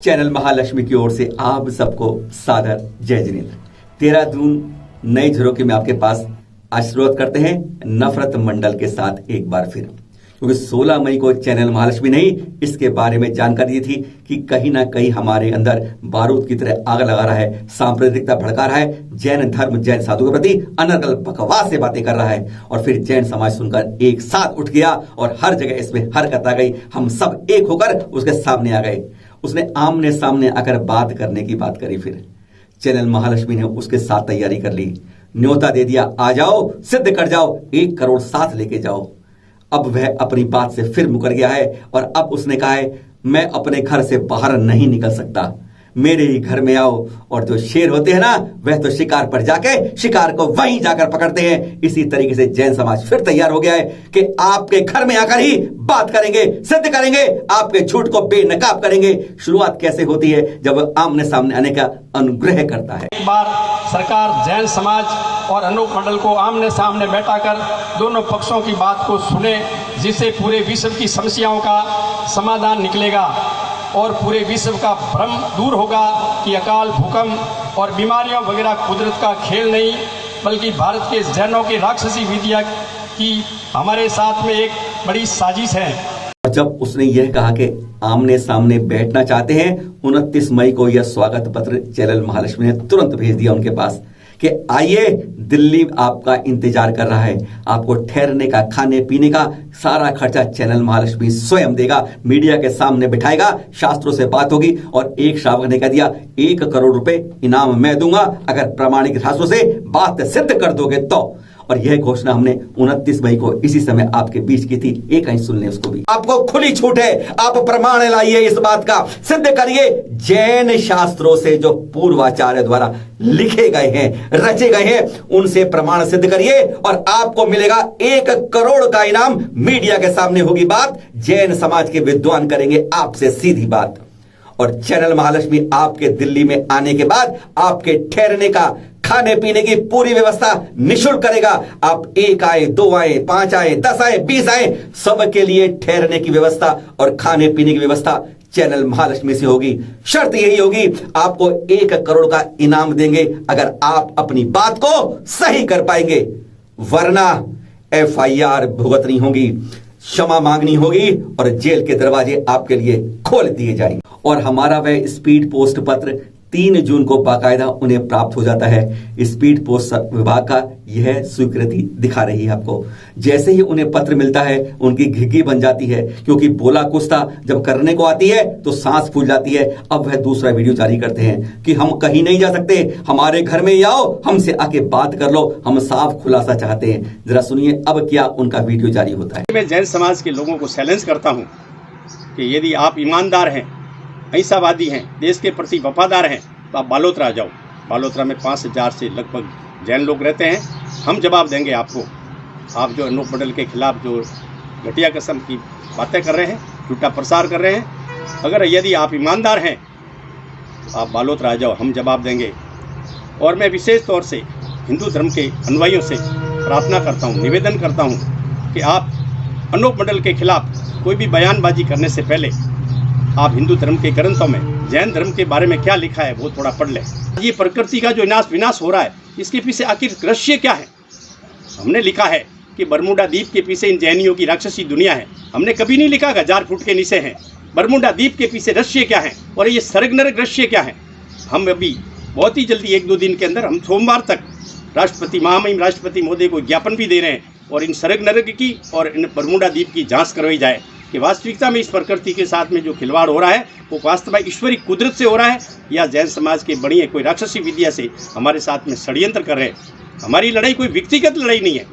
Channel Mahalakshmi की ओर से आप सबको सादर जय जिनेन्द्र। 13 जून नए झरोखे में आपके पास आज शुरुआत करते हैं नफरत मंडल के साथ एक बार फिर, क्योंकि 16 मई को चैनल महालक्ष्मी ने इसके बारे में जानकारी दी थी कि कहीं ना कहीं हमारे अंदर बारूद की तरह आग लगा रहा है, सांप्रदायिकता भड़का रहा है, जैन धर्म जैन साधु के प्रति अनर्गल बकवास से बातें कर रहा है। और फिर जैन समाज सुनकर एक साथ उठ गया और हर जगह इसमें हरकत आ गई। हम सब एक होकर उसके सामने आ गए। उसने आमने सामने आकर बात करने की बात करी। फिर चैनल महालक्ष्मी ने उसके साथ तैयारी कर ली, न्योता दे दिया, आ जाओ, सिद्ध कर जाओ, 1 करोड़ साथ लेके जाओ। अब वह अपनी बात से फिर मुकर गया है और अब उसने कहा है मैं अपने घर से बाहर नहीं निकल सकता, मेरे ही घर में आओ। और जो शेर होते हैं ना, वह तो शिकार पर जाके शिकार को वहीं जाकर पकड़ते हैं। इसी तरीके से जैन समाज फिर तैयार हो गया है कि आपके घर में आकर ही बात करेंगे, सिद्ध करेंगे, आपके झूठ को बेनकाब करेंगे। शुरुआत कैसे होती है? जब आमने सामने आने का अनुग्रह करता है। एक बार सरकार जैन समाज और अनूप मंडल को आमने सामने बैठाकर दोनों पक्षों की बात को सुने, जिससे पूरे विश्व की समस्याओं का समाधान निकलेगा और पूरे विश्व का भ्रम दूर होगा कि अकाल, भूकंप और बीमारियां वगैरह कुदरत का खेल नहीं, बल्कि भारत के जैनों की राक्षसी विद्या की हमारे साथ में एक बड़ी साजिश है। और जब उसने यह कहा कि आमने सामने बैठना चाहते हैं, 29 मई को यह स्वागत पत्र चैनल महालक्ष्मी ने तुरंत भेज दिया उनके पास कि आइए, दिल्ली आपका इंतजार कर रहा है, आपको ठहरने का, खाने पीने का सारा खर्चा चैनल महालक्ष्मी स्वयं देगा, मीडिया के सामने बिठाएगा, शास्त्रों से बात होगी। और एक श्रावक ने कह दिया 1 करोड़ रुपए इनाम मैं दूंगा अगर प्रामाणिक शास्त्रों से बात सिद्ध कर दोगे तो। और यह घोषणा हमने 29 मई को इसी समय आपके बीच की थी। एक ही सुन लें उसको भी। आपको खुली छूट है, आप प्रमाण लाइए इस बात का, सिद्ध करिए जैन शास्त्रों से जो पूर्वाचार्य द्वारा लिखे गए हैं, रचे गए हैं, उनसे प्रमाण सिद्ध करिए और आपको मिलेगा 1 करोड़ का इनाम। मीडिया के सामने होगी बात, जैन समाज के विद्वान करेंगे आपसे सीधी बात। और चैनल महालक्ष्मी आपके दिल्ली में आने के बाद आपके ठहरने का, खाने पीने की पूरी व्यवस्था निःशुल्क करेगा। आप 1 आए, 2 आए, 5 आए, 10 आए, 20 आए, सबके लिए ठहरने की व्यवस्था और खाने पीने की व्यवस्था चैनल महालक्ष्मी से होगी। शर्त यही होगी, आपको 1 करोड़ का इनाम देंगे अगर आप अपनी बात को सही कर पाएंगे, वरना FIR भुगतनी होगी, क्षमा मांगनी होगी और जेल के दरवाजे आपके लिए खोल दिए जाएंगे। और हमारा वह स्पीड पोस्ट पत्र 3 जून को बाकायदा उन्हें प्राप्त हो जाता है। स्पीड पोस्ट विभाग का यह स्वीकृति दिखा रही है आपको। जैसे ही उन्हें पत्र मिलता है उनकी घिघी बन जाती है, क्योंकि बोला कुछ था, जब करने को आती है तो सांस फूल जाती है। अब वह दूसरा वीडियो जारी करते हैं कि हम कहीं नहीं जा सकते, हमारे घर में ही आओ, हमसे आके बात कर लो, हम साफ खुलासा चाहते हैं। जरा सुनिए अब क्या उनका वीडियो जारी होता है। मैं जैन समाज के लोगों को चैलेंज करता हूं कि यदि आप ईमानदार हैं, अहिंसावादी हैं, देश के प्रति वफादार हैं, तो आप बालोतरा आ जाओ। बालोतरा में 5000 से लगभग जैन लोग रहते हैं। हम जवाब देंगे आपको। आप जो अनूप मंडल के खिलाफ जो घटिया किस्म की बातें कर रहे हैं, झूठा प्रसार कर रहे हैं, अगर यदि आप ईमानदार हैं तो आप बालोतरा आ जाओ, हम जवाब देंगे। और मैं विशेष तौर से हिंदू धर्म के अनुयायियों से प्रार्थना करता हूँ, निवेदन करता हूँ कि आप अनूप मंडल के खिलाफ कोई भी बयानबाजी करने से पहले आप हिंदू धर्म के ग्रंथों में जैन धर्म के बारे में क्या लिखा है वो थोड़ा पढ़ लें। ये प्रकृति का जो विनाश हो रहा है, इसके पीछे आखिर रहस्य क्या है? हमने लिखा है कि बरमुडा द्वीप के पीछे इन जैनियों की राक्षसी दुनिया है। हमने कभी नहीं लिखा 1000 फुट के नीचे हैं। बरमुडा द्वीप के पीछे रहस्य क्या है और ये स्वर्ग नरक रहस्य क्या है? हम अभी बहुत ही जल्दी 1-2 दिन के अंदर, हम सोमवार तक राष्ट्रपति, महामहिम राष्ट्रपति महोदय को ज्ञापन भी दे रहे हैं और इन स्वर्ग नरक की और इन बरमुडा द्वीप की जाँच करवाई जाए कि वास्तविकता में इस प्रकृति के साथ में जो खिलवाड़ हो रहा है वो वास्तव में ईश्वरी कुदरत से हो रहा है या जैन समाज के बड़ी है कोई राक्षसी विद्या से हमारे साथ में षड्यंत्र कर रहे हैं। हमारी लड़ाई कोई व्यक्तिगत लड़ाई नहीं है,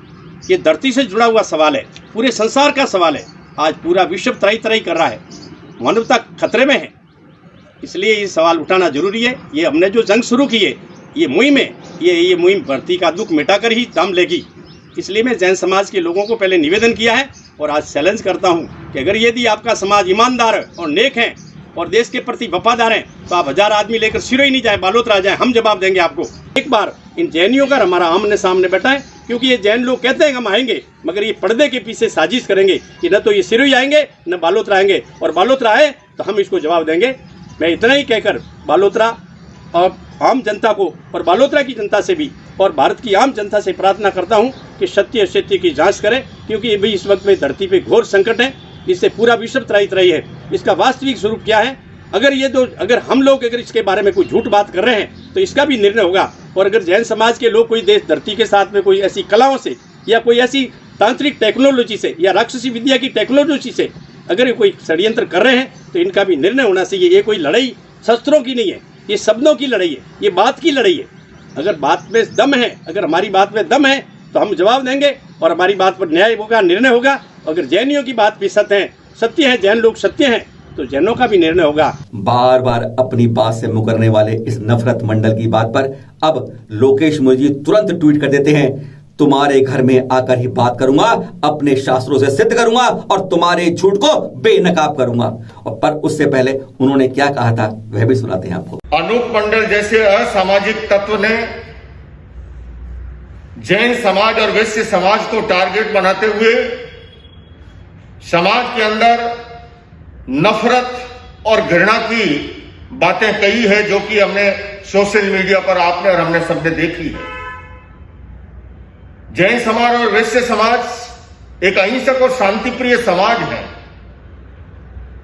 ये धरती से जुड़ा हुआ सवाल है, पूरे संसार का सवाल है। आज पूरा विश्व तराई कर रहा है, मानवता खतरे में है, इसलिए ये सवाल उठाना जरूरी है। ये हमने जो जंग शुरू की है, ये मुहिम है, ये मुहिम धरती का दुख मिटाकर ही दम लेगी। इसलिए मैं जैन समाज के लोगों को पहले निवेदन किया है और आज चैलेंज करता हूं कि अगर यदि आपका समाज ईमानदार और नेक है और देश के प्रति वफादार हैं, तो आप 1000 आदमी लेकर सिरोही नहीं जाए, बालोतरा जाए, हम जवाब देंगे आपको। एक बार इन जैनियों का हमारा आमने सामने बैठाएं, क्योंकि ये जैन लोग कहते हैं हम आएंगे, मगर ये पर्दे के पीछे साजिश करेंगे कि न तो ये सिरोही आएंगे न बालोतरा आएंगे, और बालोतरा आए तो हम इसको जवाब देंगे मैं इतना ही कहकर बालोतरा और आम जनता को और बालोतरा की जनता से भी और भारत की आम जनता से प्रार्थना करता हूं कि सत्य असत्य की जांच करें, क्योंकि ये भी इस वक्त में धरती पे घोर संकट है। इससे पूरा विश्व त्राही है। इसका वास्तविक स्वरूप क्या है? अगर हम लोग इसके बारे में कोई झूठ बात कर रहे हैं तो इसका भी निर्णय होगा। और अगर जैन समाज के लोग कोई देश धरती के साथ में कोई ऐसी कलाओं से या कोई ऐसी तांत्रिक टेक्नोलॉजी से या राक्षसी विद्या की टेक्नोलॉजी से अगर कोई षड्यंत्र कर रहे हैं तो इनका भी निर्णय होना चाहिए। ये कोई लड़ाई शस्त्रों की नहीं है, ये शब्दों की लड़ाई है, ये बात की लड़ाई है। अगर बात में दम है, अगर हमारी बात में दम है तो हम जवाब देंगे और हमारी बात पर न्याय होगा, निर्णय होगा। अगर जैनियों की बात भी सत्य है, जैन लोग सत्य हैं, तो जैनों का भी निर्णय होगा। बार बार अपनी बात से मुकरने वाले इस नफरत मंडल की बात पर अब लोकेश मुनि जी तुरंत ट्वीट कर देते हैं, तुम्हारे घर में आकर ही बात करूंगा, अपने शास्त्रों से सिद्ध करूंगा और तुम्हारे झूठ को बेनकाब करूंगा। और पर उससे पहले उन्होंने क्या कहा था वह भी सुनाते हैं आपको। अनूप मंडल जैसे असामाजिक तत्व ने जैन समाज और वैश्य समाज को टारगेट बनाते हुए समाज के अंदर नफरत और घृणा की बातें कही है, जो कि हमने सोशल मीडिया पर आपने और हमने सबने देखी है। जैन समाज और वैश्य समाज एक अहिंसक और शांतिप्रिय समाज है।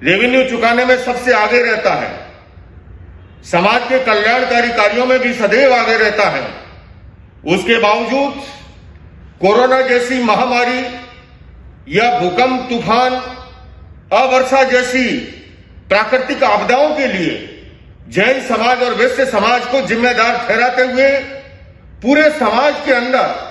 रेवेन्यू चुकाने में सबसे आगे रहता है, समाज के कल्याणकारी कार्यों में भी सदैव आगे रहता है। उसके बावजूद कोरोना जैसी महामारी या भूकंप, तूफान, अवर्षा जैसी प्राकृतिक आपदाओं के लिए जैन समाज और वैश्य समाज को जिम्मेदार ठहराते हुए पूरे समाज के अंदर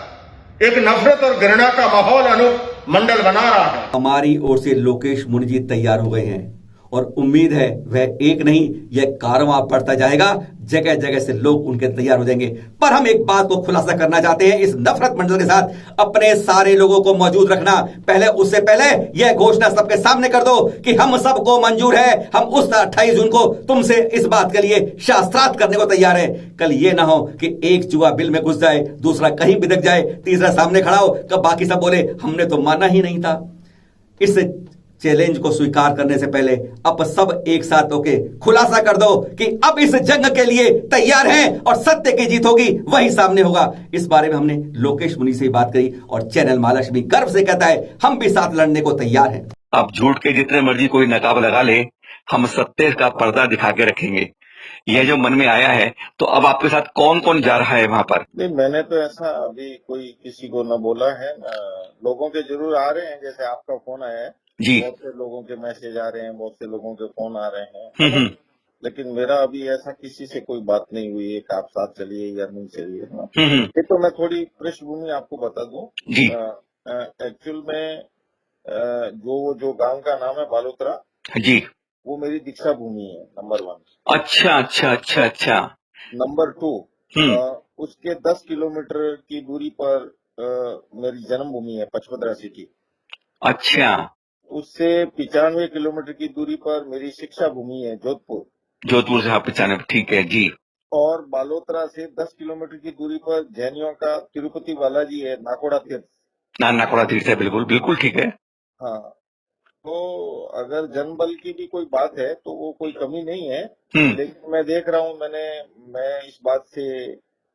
एक नफरत और घृणा का माहौल अनूप मंडल बना रहा है। हमारी ओर से लोकेश मुनि जी तैयार हो गए हैं और उम्मीद है वह एक नहीं यह कारवां बढ़ता जाएगा, जगह जगह से लोग उनके तैयार हो जाएंगे। पर हम एक बात को खुलासा करना चाहते हैं, इस नफरत मंडल के साथ अपने सारे लोगों को मौजूद रखना। उससे पहले यह घोषणा सबके सामने कर दो कि हम सबको मंजूर है, हम उस 28 जून को तुमसे इस बात के लिए शास्त्रार्थ करने को तैयार है। कल ये ना हो कि एक चूहा बिल में घुस जाए, दूसरा कहीं बिदक जाए, तीसरा सामने खड़ा हो, कब बाकी सब बोले हमने तो माना ही नहीं था। इस चैलेंज को स्वीकार करने से पहले अब सब एक साथ होके खुलासा कर दो कि अब इस जंग के लिए तैयार हैं और सत्य की जीत होगी, वही सामने होगा। इस बारे में हमने लोकेश मुनि से बात करी और चैनल महालक्ष्मी गर्व से कहता है हम भी साथ लड़ने को तैयार हैं। अब झूठ के जितने मर्जी कोई नकाब लगा ले, हम सत्य का पर्दा दिखा के रखेंगे। यह जो मन में आया है, तो अब आपके साथ कौन कौन जा रहा है वहां पर? नहीं, मैंने तो ऐसा अभी कोई किसी को न बोला है। लोगों के जरूर आ रहे हैं, जैसे आपका फोन आया है जी, बहुत से लोगों के मैसेज आ रहे हैं, बहुत से लोगों के फोन आ रहे हैं। लेकिन मेरा अभी ऐसा किसी से कोई बात नहीं हुई है कि आप साथ चलिए या नहीं चलिए। ये तो मैं थोड़ी पृष्ठभूमि आपको बता दूं जी। एक्चुअल में जो गांव का नाम है बालोतरा जी, वो मेरी दीक्षा भूमि है, नंबर 1। अच्छा अच्छा अच्छा अच्छा। नंबर 2 उसके 10 किलोमीटर की दूरी पर मेरी जन्मभूमि है, पचपदरा सिटी। अच्छा, उससे 95 किलोमीटर की दूरी पर मेरी शिक्षा भूमि है, जोधपुर। जोधपुर से आप 95, ठीक है जी। और बालोतरा से 10 किलोमीटर की दूरी पर जैनियों का तिरुपति बालाजी है, नाकोड़ा तीर्थ। नाकोड़ा तीर्थ है, बिल्कुल बिल्कुल ठीक है। हाँ, तो अगर जनबल की भी कोई बात है तो वो कोई कमी नहीं है। लेकिन मैं देख रहा हूँ, मैं इस बात से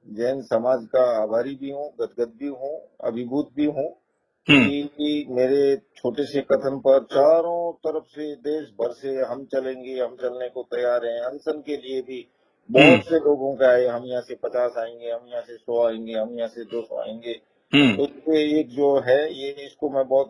जैन समाज का आभारी भी हूँ, गदगद भी हूँ, अभिभूत भी हूँ कि मेरे छोटे से कथन पर चारों तरफ से देश भर से हम चलेंगे, हम चलने को तैयार हैं। अनशन के लिए भी बहुत से लोगों का है, हम यहाँ से 50 आएंगे, हम यहाँ से 100 आएंगे, हम यहाँ से 200 आएंगे। तो ये एक जो है ये इसको मैं बहुत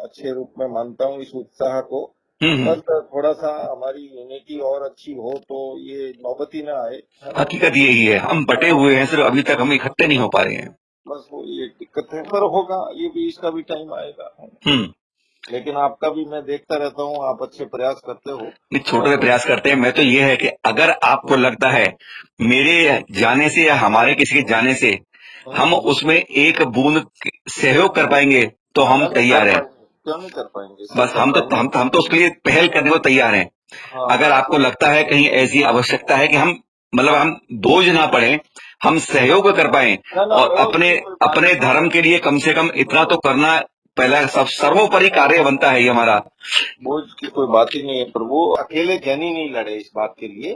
अच्छे रूप में मानता हूँ, इस उत्साह को। बस थोड़ा सा हमारी यूनिटी और अच्छी हो तो ये नौबत ही ना आए। हकीकत यही है, हम बटे हुए हैं, सिर्फ अभी तक हम इकट्ठे नहीं हो पा रहे हैं। बस वो ये दिक्कत है, पर होगा, ये भी इसका भी टाइम आएगा। लेकिन आपका भी मैं देखता रहता हूँ, आप अच्छे प्रयास करते हो। नहीं, छोटे प्रयास करते हैं। मैं तो ये है कि अगर आपको लगता है मेरे जाने से या हमारे किसी के जाने से हम उसमें एक बूंद सहयोग कर पाएंगे तो हम तैयार हैं। क्यों नहीं कर पाएंगे? बस हम तो उसके लिए पहल करने को तैयार हैं। अगर आपको लगता है कहीं ऐसी आवश्यकता है कि हम हम बोझ ना पड़े, हम सहयोग कर पाए और अपने धर्म के लिए कम से कम इतना तो करना पहला सब सर्वोपरि कार्य बनता है ये हमारा। बोझ की कोई बात ही नहीं है प्रभु। अकेले जैनी नहीं लड़े इस बात के लिए,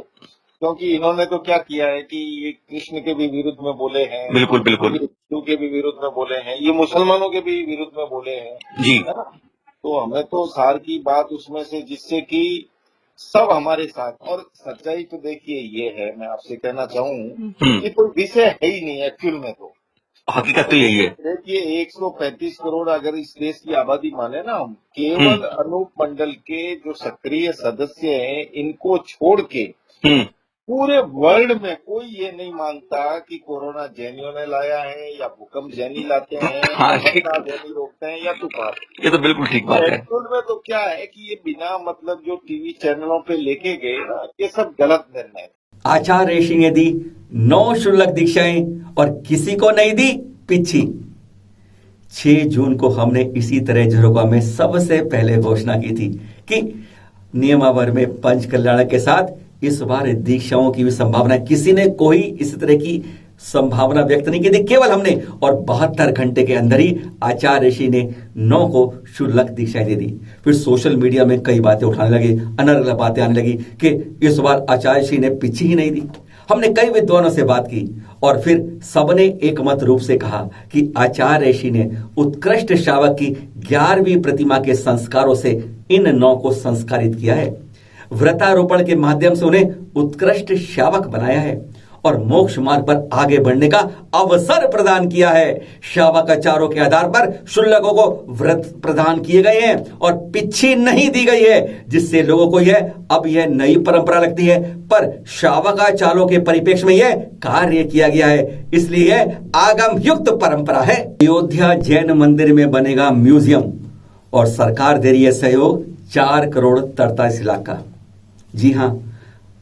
क्योंकि इन्होंने तो क्या किया है कि ये कृष्ण के भी विरुद्ध में बोले हैं, बिल्कुल बिल्कुल हिंदू के भी विरुद्ध में बोले हैं, ये मुसलमानों के भी विरुद्ध में बोले हैं जी। है ना। तो हमें तो सार की बात उसमें से जिससे कि सब हमारे साथ, और सच्चाई तो देखिए ये है, मैं आपसे कहना चाहूँ कि कोई विषय है ही नहीं एक्चुअल में। तो हकीकत तो यही है। देखिए 135 करोड़ अगर इस देश की आबादी माने ना हम, केवल अनूप मंडल के जो सक्रिय सदस्य हैं इनको छोड़ के पूरे वर्ल्ड में कोई ये नहीं मानता कि कोरोना जैनियों ने लाया है या भूकंप जैनी लाते हैं हाँ, या जैनी रोकते हैं या तूफान। ये तो बिल्कुल ठीक बात है। एक्चुअल में तो क्या है कि ये बिना मतलब जो टीवी चैनलों पे लेके गए ना, ये सब गलत निर्णय है। आचार्य ऋषि ने दी 9 शुल्लक दीक्षाएं और किसी को नहीं दी पिछी। 6 जून को हमने इसी तरह झरोखा में सबसे पहले घोषणा की थी कि नियमावर में पंच कल्याण के साथ इस बार दीक्षाओं की भी संभावना, किसी ने कोई इस तरह की संभावना व्यक्त नहीं की थी, केवल हमने। और 72 घंटे के अंदर ही आचार्य ऋषि ने 9 को शुल्लक दीक्षाएं दे दी। फिर सोशल मीडिया में कई बातें उठाने लगे, अनर्गल बातें आने लगी कि इस बार आचार्य ऋषि ने पीछे ही नहीं दी। हमने कई विद्वानों से बात की और फिर सबने एकमत रूप से कहा कि आचार्य ऋषि ने उत्कृष्ट श्रावक की 11वीं प्रतिमा के संस्कारों से इन 9 को संस्कारित किया है, व्रतारोपण के माध्यम से उन्हें उत्कृष्ट श्रावक बनाया है और मोक्ष मार्ग पर आगे बढ़ने का अवसर प्रदान किया है। श्रावकाचारों के आधार पर शुल्लकों को व्रत प्रदान किए गए हैं और पिछी नहीं दी गई है, जिससे लोगों को अब यह नई परंपरा लगती है, पर श्रावकाचारों के परिप्रेक्ष्य में यह कार्य किया गया है, इसलिए यह आगम युक्त परंपरा है। अयोध्या जैन मंदिर में बनेगा म्यूजियम और सरकार दे रही है सहयोग 4 करोड़ 43 लाख का। जी हां,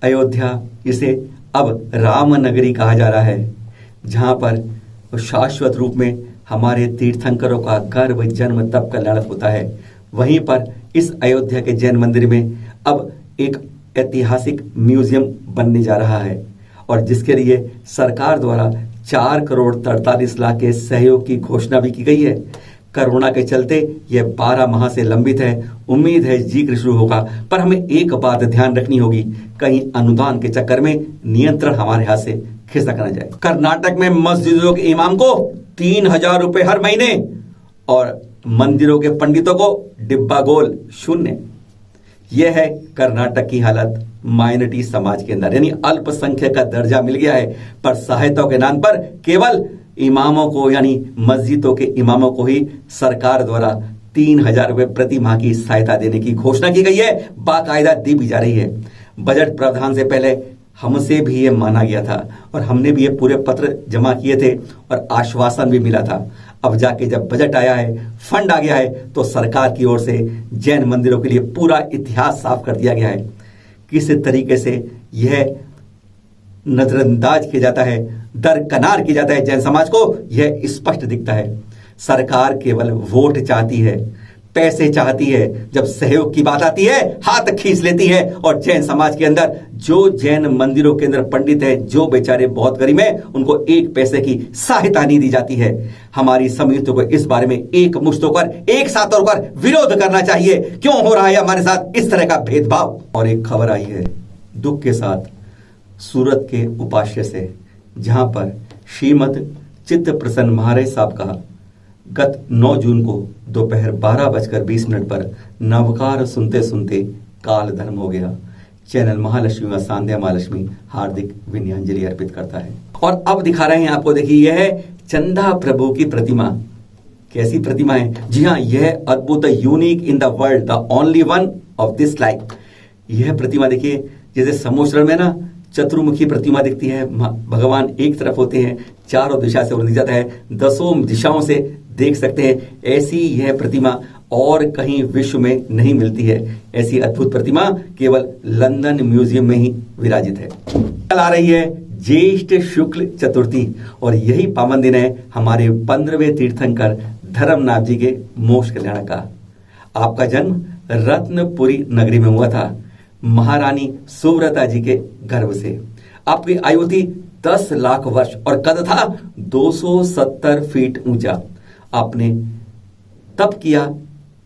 अयोध्या इसे अब राम नगरी कहा जा रहा है, जहां पर शाश्वत रूप में हमारे तीर्थंकरों का गर्भ जन्म तप कल्याण होता है। वहीं पर इस अयोध्या के जैन मंदिर में अब एक ऐतिहासिक म्यूजियम बनने जा रहा है और जिसके लिए सरकार द्वारा 4 करोड़ 43 लाख के सहयोग की घोषणा भी की गई है। कोरोना के चलते यह 12 माह से लंबित है, उम्मीद है शीघ्र शुरू होगा, पर हमें एक बात ध्यान रखनी होगी, कहीं अनुदान के चक्कर में नियंत्रण हमारे हाथ से खिसक न जाए। कर्नाटक में मस्जिदों के इमाम को 3000 रुपए हर महीने और मंदिरों के पंडितों को डिब्बा गोल 0। यह है कर्नाटक की हालत। माइनॉरिटी समाज के अंदर यानी अल्पसंख्यक का दर्जा मिल गया है, पर सहायता के नाम पर केवल इमामों को यानी मस्जिदों के इमामों को ही सरकार द्वारा 3000 रुपए प्रति माह की सहायता देने की घोषणा की गई है, बाकायदा दी भी जा रही है। बजट प्रावधान से पहले हमसे भी ये माना गया था और हमने भी ये पूरे पत्र जमा किए थे और आश्वासन भी मिला था। अब जाके जब बजट आया है, फंड आ गया है, तो सरकार की ओर से जैन मंदिरों के लिए पूरा इतिहास साफ कर दिया गया है। किस तरीके से यह नजरअंदाज किया जाता है, दरकनार किया जाता है जैन समाज को, यह स्पष्ट दिखता है। सरकार केवल वोट चाहती है, पैसे चाहती है, जब सहयोग की बात आती है हाथ खींच लेती है। और जैन समाज के अंदर जो जैन मंदिरों के अंदर पंडित है, जो बेचारे बहुत गरीब हैं, उनको 1 पैसे की सहायता नहीं दी जाती है। हमारी समिति को इस बारे में एक मुश्त होकर, एक साथ होकर विरोध करना चाहिए। क्यों हो रहा है हमारे साथ इस तरह का भेदभाव? और एक खबर आई है दुख के साथ सूरत के उपास्य से, जहां पर श्रीमद चित्त प्रसन्न महाराज साहब का गत 9 जून को दोपहर 12:20 पर नवकार सुनते सुनते काल धर्म हो गया। चैनल महालक्ष्मी व सांध्या महालक्ष्मी हार्दिक विनयांजलि अर्पित करता है। और अब दिखा रहे हैं आपको, देखिए यह है चंदा प्रभु की प्रतिमा। कैसी प्रतिमा है? जी हाँ, यह अद्भुत, unique in the world, the only one of this like. यह प्रतिमा देखिए, जैसे समुद्र में ना चतुर्मुखी प्रतिमा दिखती है, भगवान एक तरफ होते हैं, चारों दिशा से दिख जाता है, 10 दिशाओं से देख सकते हैं। ऐसी यह प्रतिमा और कहीं विश्व में नहीं मिलती है। ऐसी अद्भुत प्रतिमा केवल लंदन म्यूजियम में ही विराजित है। कल आ रही है ज्येष्ठ शुक्ल चतुर्थी और यही पावन दिन है हमारे 15वें तीर्थंकर धर्मनाथ जी के मोक्ष कल्याण का। आपका जन्म रत्नपुरी नगरी में हुआ था, महारानी सुव्रता जी के गर्भ से। आपकी आयु थी 10 लाख वर्ष और कद था 270 फीट ऊंचा। आपने तप किया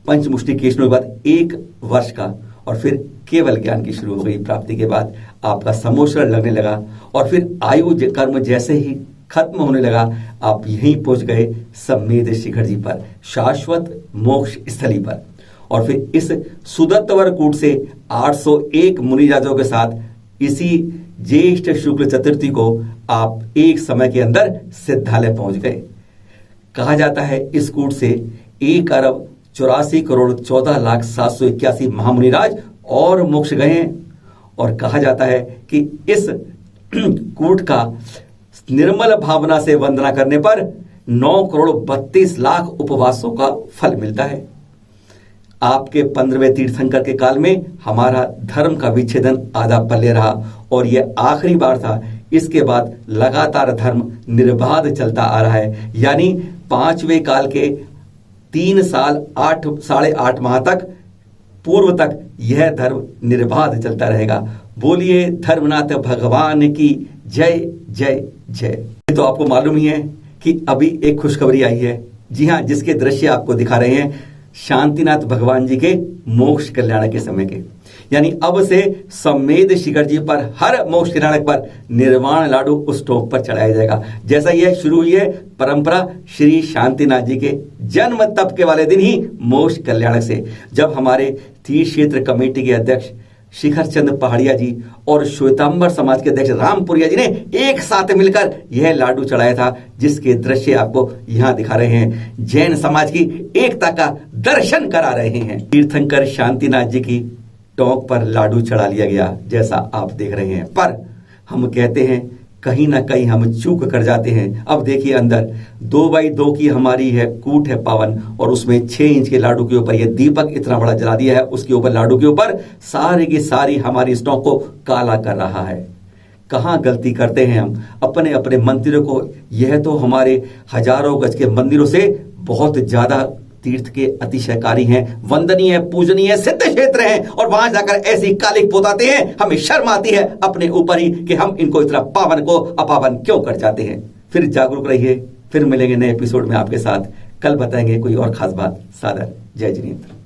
पंचमुष्टि केशनों के बाद 1 वर्ष का, और फिर केवल ज्ञान की शुरू हो गई। प्राप्ति के बाद आपका समोषण लगने लगा और फिर आयु कर्म जैसे ही खत्म होने लगा, आप यहीं पहुंच गए सम्मेद शिखर जी पर, शाश्वत मोक्ष स्थली पर। और फिर इस सुदत्तवर कूट से 801 मुनिराजों के साथ इसी ज्येष्ठ शुक्ल चतुर्थी को आप एक समय के अंदर सिद्धालय पहुंच गए। कहा जाता है इस कूट से 1,84,14,0781 महामुनिराज और मोक्ष गए हैं। और कहा जाता है कि इस कूट का निर्मल भावना से वंदना करने पर 9,32,00,000 उपवासों का फल मिलता है। आपके 15वें तीर्थंकर के काल में हमारा धर्म का विच्छेदन आधा पल्ले रहा और यह आखिरी बार था। इसके बाद लगातार धर्म निर्बाध चलता आ रहा है, यानी 5वें काल के 3 साल 8.5 माह तक पूर्व तक यह धर्म निर्बाध चलता रहेगा। बोलिए धर्मनाथ भगवान की जय जय जय। तो आपको मालूम ही है कि अभी एक खुशखबरी आई है। जी हाँ, जिसके दृश्य आपको दिखा रहे हैं शांतिनाथ भगवान जी के मोक्ष कल्याण के समय के, यानी अब से सम्मेद शिखर जी पर हर मोक्ष कल्याण पर निर्वाण लाडू उस टोक पर चढ़ाया जाएगा। जैसा यह शुरू हुई है परंपरा श्री शांतिनाथ जी के जन्म तप के वाले दिन ही मोक्ष कल्याण से, जब हमारे तीर्थ क्षेत्र कमेटी के अध्यक्ष शिखर चंद पहाड़िया जी और श्वेतांबर समाज के अध्यक्ष रामपुरिया जी ने एक साथ मिलकर यह लाडू चढ़ाया था, जिसके दृश्य आपको यहां दिखा रहे हैं। जैन समाज की एकता का दर्शन करा रहे हैं। तीर्थंकर शांतिनाथ जी की टोंक पर लाडू चढ़ा लिया गया, जैसा आप देख रहे हैं। पर हम कहते हैं कहीं ना कहीं हम चूक कर जाते हैं। अब देखिए अंदर 2x2 की हमारी है कूट है पावन, और उसमें 6 इंच के लाडू के ऊपर ये दीपक इतना बड़ा जला दिया है, उसके ऊपर लाडू के ऊपर सारी की सारी हमारी स्टोक को काला कर रहा है। कहाँ गलती करते हैं हम अपने अपने मंदिरों को। यह तो हमारे हजारों गज के मंदिरों से बहुत ज्यादा तीर्थ के अतिशयकारी हैं, वंदनीय पूजनीय सिद्ध क्षेत्र हैं, और वहां जाकर ऐसी कालिक पोताते हैं। हमें शर्म आती है अपने ऊपर ही कि हम इनको इतना पावन को अपावन क्यों कर जाते हैं। फिर जागरूक रहिए, फिर मिलेंगे नए एपिसोड में आपके साथ। कल बताएंगे कोई और खास बात। सादर जय जिनेंद्र।